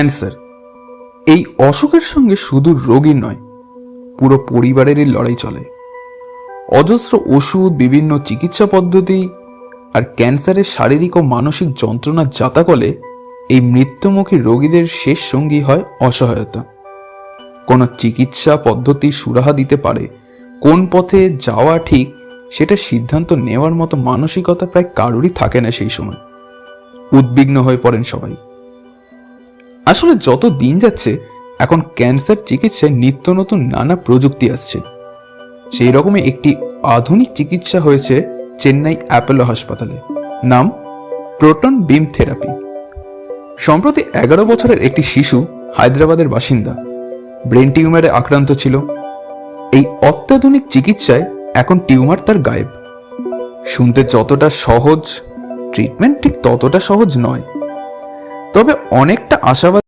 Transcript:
Cancer এই অসুখের সঙ্গে শুধু রোগীর নয়, পুরো পরিবারেরই লড়াই চলে। অজস্র ওষুধ, বিভিন্ন চিকিৎসা পদ্ধতি আর ক্যান্সারের শারীরিক ও মানসিক যন্ত্রণার জাতাকলে এই মৃত্যুমুখী রোগীদের শেষ সঙ্গী হয় অসহায়তা। কোন চিকিৎসা পদ্ধতি সুরাহা দিতে পারে, কোন পথে যাওয়া ঠিক সেটা সিদ্ধান্ত নেওয়ার মতো মানসিকতা প্রায় কারোরই থাকে না। সেই সময় উদ্বিগ্ন হয়ে পড়েন সবাই। আসলে যত দিন যাচ্ছে এখন ক্যান্সার চিকিৎসায় নিত্য নতুন নানা প্রযুক্তি আসছে। সেই রকমই একটি আধুনিক চিকিৎসা হয়েছে চেন্নাই অ্যাপোলো হাসপাতালে, নাম প্রোটন বিম থেরাপি। সম্প্রতি 11 বছরের একটি শিশু হায়দ্রাবাদের বাসিন্দা, ব্রেন টিউমারে আক্রান্ত ছিল। এই অত্যাধুনিক চিকিৎসায় এখন টিউমার তার গায়েব। শুনতে যতটা সহজ, ট্রিটমেন্ট ঠিক ততটা সহজ নয়, তবে অনেকটা আশাবাদ।